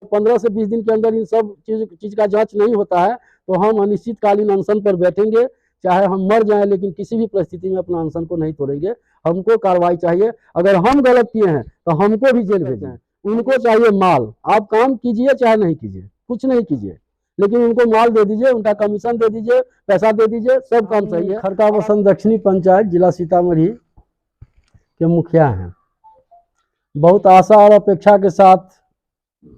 15 से 20 दिन के अंदर इन सब चीज का जांच नहीं होता है तो हम अनिश्चितकालीन अनशन पर बैठेंगे, चाहे हम मर जाएं, लेकिन किसी भी परिस्थिति में अपना अनशन को नहीं तोड़ेंगे। हमको कार्रवाई चाहिए, अगर हम गलत किए हैं तो हमको भी जेल भेजें। उनको चाहिए माल, आप काम कीजिए चाहे नहीं कीजिए, कुछ नहीं कीजिए, लेकिन उनको माल दे दीजिए, उनका कमीशन दे दीजिए, पैसा दे दीजिए, सब काम सही है। खरका बसंत दक्षिणी पंचायत जिला सीतामढ़ी के मुखिया हैं। बहुत आशा और अपेक्षा के साथ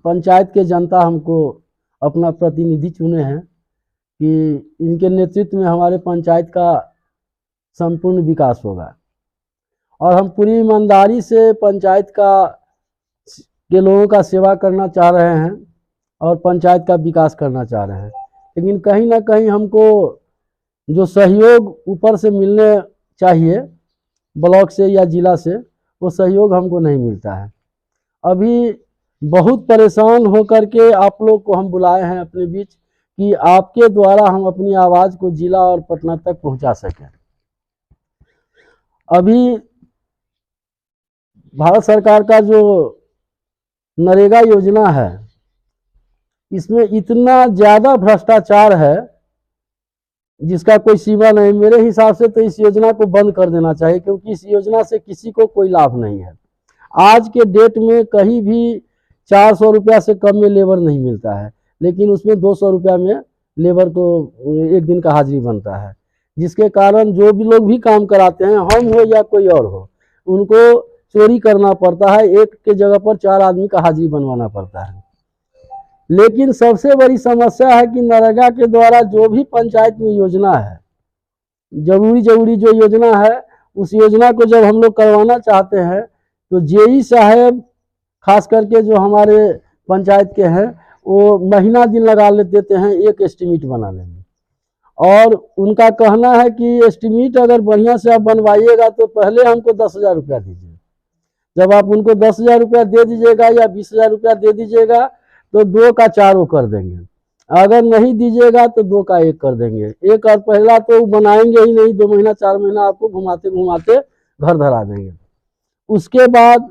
पंचायत के जनता हमको अपना प्रतिनिधि चुने हैं कि इनके नेतृत्व में हमारे पंचायत का संपूर्ण विकास होगा, और हम पूरी ईमानदारी से पंचायत के लोगों का सेवा करना चाह रहे हैं और पंचायत का विकास करना चाह रहे हैं। लेकिन कहीं ना कहीं हमको जो सहयोग ऊपर से मिलने चाहिए, ब्लॉक से या जिला से, वो सहयोग हमको नहीं मिलता है। अभी बहुत परेशान होकर के आप लोग को हम बुलाए हैं अपने बीच कि आपके द्वारा हम अपनी आवाज़ को जिला और पटना तक पहुंचा सकें। अभी भारत सरकार का जो नरेगा योजना है, इसमें इतना ज़्यादा भ्रष्टाचार है जिसका कोई सीमा नहीं। मेरे हिसाब से तो इस योजना को बंद कर देना चाहिए, क्योंकि इस योजना से किसी को कोई लाभ नहीं है। आज के डेट में कहीं भी 400 रुपया से कम में लेबर नहीं मिलता है, लेकिन उसमें 200 रुपया में लेबर को एक दिन का हाजिरी बनता है, जिसके कारण जो भी लोग भी काम कराते हैं, हम हो या कोई और हो, उनको चोरी करना पड़ता है। एक के जगह पर 4 आदमी का हाजिरी बनवाना पड़ता है। लेकिन सबसे बड़ी समस्या है कि नरेगा के द्वारा जो भी पंचायत में योजना है, जरूरी जो योजना है, उस योजना को जब हम लोग करवाना चाहते हैं तो जेई साहब खास करके जो हमारे पंचायत के हैं, वो महीना दिन लगा देते हैं एक एस्टीमेट बनाने में, और उनका कहना है कि एस्टीमेट अगर बढ़िया से आप बनवाइएगा तो पहले हमको 10,000 रुपया दीजिए। जब आप उनको 10,000 रुपया दे दीजिएगा या 20,000 रुपया दे दीजिएगा तो 2 का 4 वो कर देंगे, अगर नहीं दीजिएगा तो 2 का 1 कर देंगे। एक और पहला तो बनाएंगे ही नहीं, 2 महीना 4 महीना आपको घुमाते घुमाते घर धरा देंगे। उसके बाद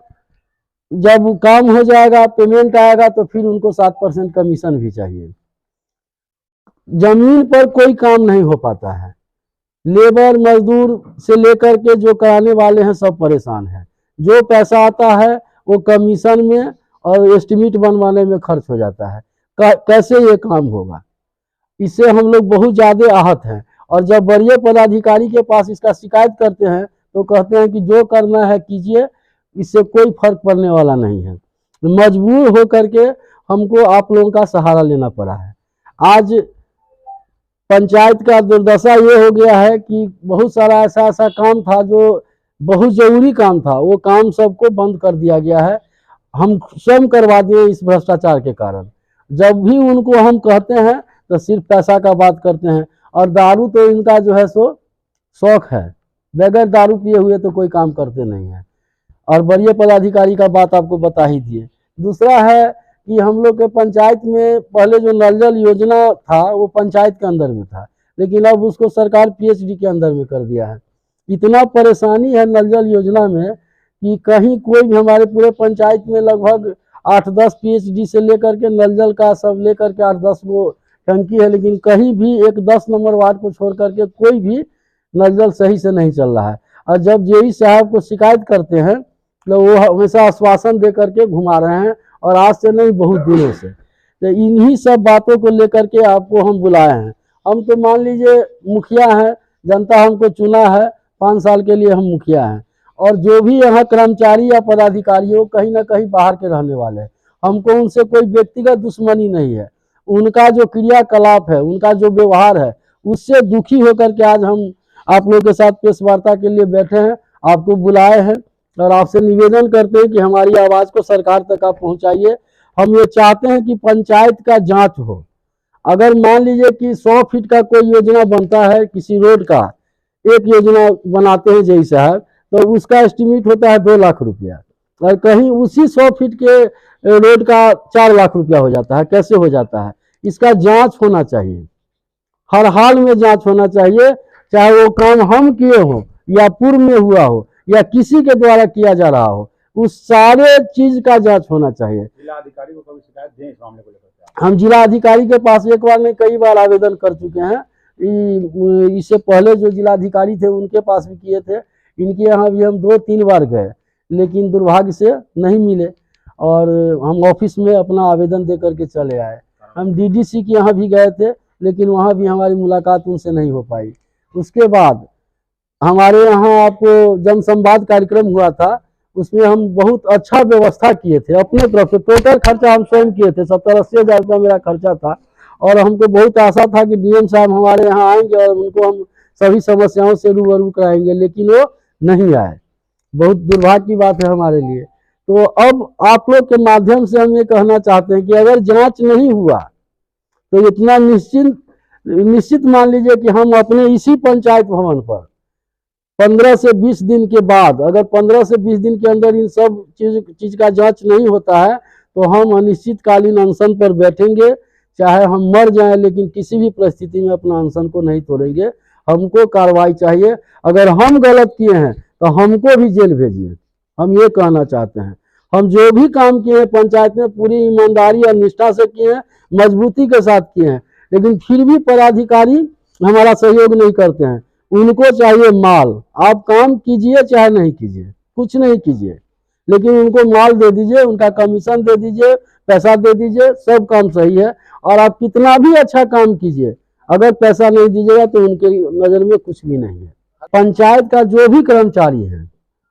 जब काम हो जाएगा, पेमेंट आएगा, तो फिर उनको 7% कमीशन भी चाहिए। जमीन पर कोई काम नहीं हो पाता है, लेबर मजदूर से लेकर के जो कराने वाले हैं सब परेशान हैं। जो पैसा आता है वो कमीशन में और एस्टीमेट बनवाने में खर्च हो जाता है। कैसे ये काम होगा, इससे हम लोग बहुत ज़्यादा आहत हैं। और जब वरीय पदाधिकारी के पास इसका शिकायत करते हैं तो कहते हैं कि जो करना है कीजिए, इससे कोई फर्क पड़ने वाला नहीं है। मजबूर होकर के हमको आप लोगों का सहारा लेना पड़ा है। आज पंचायत का दुर्दशा ये हो गया है कि बहुत सारा ऐसा काम था जो बहुत जरूरी काम था, वो काम सबको बंद कर दिया गया है। हम स्वयं करवा दिए इस भ्रष्टाचार के कारण। जब भी उनको हम कहते हैं तो सिर्फ पैसा का बात करते हैं, और दारू तो इनका जो है सो शौक है, बगैर दारू पिए हुए तो कोई काम करते नहीं है। और वरीय पदाधिकारी का बात आपको बता ही दिए। दूसरा है कि हम लोग के पंचायत में पहले जो नल जल योजना था वो पंचायत के अंदर में था, लेकिन अब उसको सरकार पीएचडी के अंदर में कर दिया है। इतना परेशानी है नल जल योजना में कि कहीं कोई भी, हमारे पूरे पंचायत में लगभग 8-10 पीएचडी से लेकर के नल जल का सब लेकर के 8-10 वो टंकी है, लेकिन कहीं भी एक 10 नंबर वार्ड को छोड़ करके कोई भी नल जल सही से नहीं चल रहा है। और जब जेई साहब को शिकायत करते हैं तो वो हमेशा आश्वासन दे करके घुमा रहे हैं, और आज से नहीं बहुत दिनों से। तो इन्हीं सब बातों को लेकर के आपको हम बुलाए हैं। हम तो मान लीजिए मुखिया हैं, जनता हमको चुना है, 5 साल के लिए हम मुखिया हैं, और जो भी यहाँ कर्मचारी या पदाधिकारी हो कहीं ना कहीं बाहर के रहने वाले हैं। हमको उनसे कोई व्यक्तिगत दुश्मनी नहीं है, उनका जो क्रियाकलाप है, उनका जो व्यवहार है, उससे दुखी होकर के आज हम आप लोगों के साथ प्रेस वार्ता के लिए बैठे हैं, आपको बुलाए हैं, और आपसे निवेदन करते हैं कि हमारी आवाज़ को सरकार तक आप पहुंचाइए। हम ये चाहते हैं कि पंचायत का जांच हो। अगर मान लीजिए कि 100 फीट का कोई योजना बनता है, किसी रोड का एक योजना बनाते हैं जेई साहब, तो उसका एस्टीमेट होता है 2 लाख रुपया, और कहीं उसी 100 फीट के रोड का 4 लाख रुपया हो जाता है। कैसे हो जाता है, इसका जांच होना चाहिए, हर हाल में जांच होना चाहिए, चाहे वो काम हम किए हो या पूर्व में हुआ हो या किसी के द्वारा किया जा रहा हो, उस सारे चीज का जांच होना चाहिए। जिला अधिकारी को कभी शिकायत दें इस मामले को लेकर? हम जिला अधिकारी के पास एक बार नहीं कई बार आवेदन कर चुके हैं। इससे पहले जो जिला अधिकारी थे उनके पास भी किए थे, इनके यहाँ भी हम 2-3 बार गए, लेकिन दुर्भाग्य से नहीं मिले और हम ऑफिस में अपना आवेदन दे करके चले आए। हम डीडीसी के यहाँ भी गए थे, लेकिन वहाँ भी हमारी मुलाकात उनसे नहीं हो पाई। उसके बाद हमारे यहाँ आपको जनसंवाद कार्यक्रम हुआ था, उसमें हम बहुत अच्छा व्यवस्था किए थे अपने तरफ से। टोटल खर्चा हम स्वयं किए थे, 70-80 हज़ार रुपया मेरा खर्चा था और हमको बहुत आशा था कि डीएम साहब हमारे यहाँ आएंगे और उनको हम सभी समस्याओं से रूबरू कराएंगे, लेकिन वो नहीं आए। बहुत दुर्भाग्य की बात है हमारे लिए। तो अब आप लोग के माध्यम से हम ये कहना चाहते हैं कि अगर जांच नहीं हुआ तो इतना निश्चित मान लीजिए कि हम अपने इसी पंचायत भवन पर 15 से 20 दिन के बाद, अगर 15 से 20 दिन के अंदर इन सब चीज का जांच नहीं होता है तो हम अनिश्चितकालीन अनशन पर बैठेंगे, चाहे हम मर जाएं, लेकिन किसी भी परिस्थिति में अपना अनशन को नहीं तोड़ेंगे। हमको कार्रवाई चाहिए। अगर हम गलत किए हैं तो हमको भी जेल भेजिए, हम ये कहना चाहते हैं। हम जो भी काम किए हैं पंचायत में पूरी ईमानदारी और निष्ठा से किए हैं, मजबूती के साथ किए हैं, लेकिन फिर भी पदाधिकारी हमारा सहयोग नहीं करते हैं। उनको चाहिए माल। आप काम कीजिए चाहे नहीं कीजिए, कुछ नहीं कीजिए, लेकिन उनको माल दे दीजिए, उनका कमीशन दे दीजिए, पैसा दे दीजिए, सब काम सही है। और आप कितना भी अच्छा काम कीजिए, अगर पैसा नहीं दीजिएगा तो उनके नज़र में कुछ भी नहीं है। पंचायत का जो भी कर्मचारी है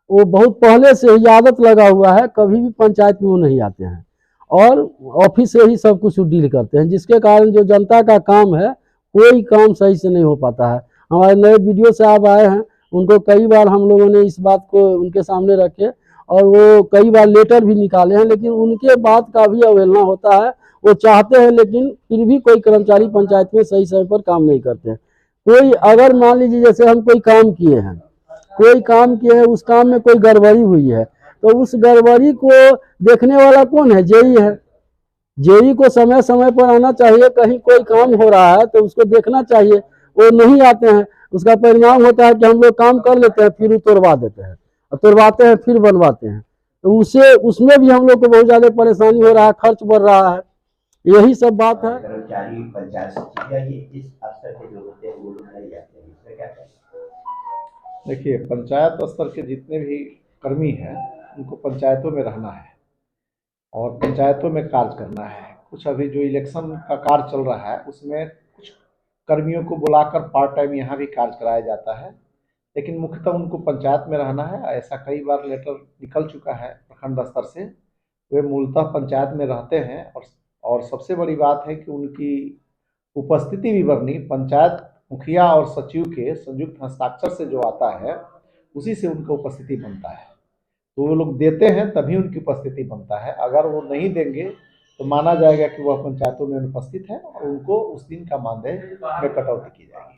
वो बहुत पहले से ही आदत लगा हुआ है, कभी भी पंचायत में वो नहीं आते हैं और ऑफिस से ही सब कुछ डील करते हैं, जिसके कारण जो जनता का काम है कोई काम सही से नहीं हो पाता है। हमारे नए वीडियो साहब आए हैं, उनको कई बार हम लोगों ने इस बात को उनके सामने रखे और वो कई बार लेटर भी निकाले हैं, लेकिन उनके बात का भी अवहेलना होता है। वो चाहते हैं लेकिन फिर भी कोई कर्मचारी पंचायत में सही समय पर काम नहीं करते हैं। कोई अगर मान लीजिए जैसे हम कोई काम किए हैं, उस काम में कोई गड़बड़ी हुई है तो उस गड़बड़ी को देखने वाला कौन है? जेई है। जेई को समय समय पर आना चाहिए। कहीं कोई काम हो रहा है तो उसको देखना चाहिए, वो नहीं आते हैं। उसका परिणाम होता है कि हम लोग काम कर लेते हैं, फिर तोड़वा देते हैं, तोड़वाते हैं फिर बनवाते हैं। तो उसमें भी हम लोग को बहुत ज़्यादा परेशानी हो रहा है, खर्च बढ़ रहा है। यही सब बात है। कर्मचारी पंचायत सचिव ये इस स्तर के जो होते हैं वो लोग नहीं जाते हैं, इसमें क्या कहें? देखिए, पंचायत स्तर के जितने भी कर्मी हैं उनको पंचायतों में रहना है और पंचायतों में कार्य करना है। कुछ अभी जो इलेक्शन का कार्य चल रहा है उसमें कुछ कर्मियों को बुलाकर पार्ट टाइम यहाँ भी कार्य कराया जाता है, लेकिन मुख्यतः उनको पंचायत में रहना है। ऐसा कई बार लेटर निकल चुका है प्रखंड स्तर से, वे मूलतः पंचायत में रहते हैं। और सबसे बड़ी बात है कि उनकी उपस्थिति विवरणी पंचायत मुखिया और सचिव के संयुक्त हस्ताक्षर से जो आता है उसी से उनका उपस्थिति बनता है। तो वो लोग देते हैं तभी उनकी उपस्थिति बनता है। अगर वो नहीं देंगे तो माना जाएगा कि वह पंचायतों में अनुपस्थित है और उनको उस दिन का मानदेय में कटौती की जाएगी।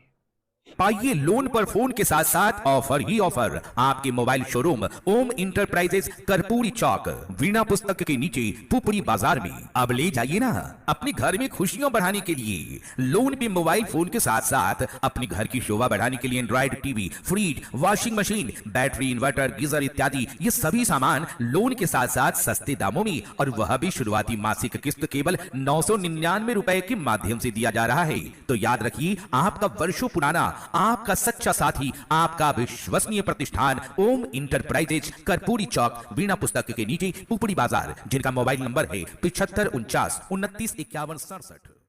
पाइए लोन पर फोन के साथ साथ ऑफर ही ऑफर। आपके मोबाइल शोरूम ओम इंटरप्राइजेस कर्पूरी चौक वीणा पुस्तक के नीचे पुपरी बाजार में। अब ले जाइए ना अपने घर में खुशियां बढ़ाने के लिए। लोन पे मोबाइल फोन के साथ साथ अपने घर की शोभा बढ़ाने के लिए Android TV, fridge, washing machine, battery, inverter, geyser इत्यादि ये सभी सामान लोन के साथ साथ सस्ते दामों में, और वह भी शुरुआती मासिक किस्त केवल 999 रुपए के माध्यम से दिया जा रहा है। तो याद रखिए, आपका वर्षों पुराना, आपका सच्चा साथी, आपका विश्वसनीय प्रतिष्ठान ओम इंटरप्राइजेज कर्पूरी चौक वीणा पुस्तक के नीचे पुपड़ी बाजार, जिनका मोबाइल नंबर है 7549 29 51 67।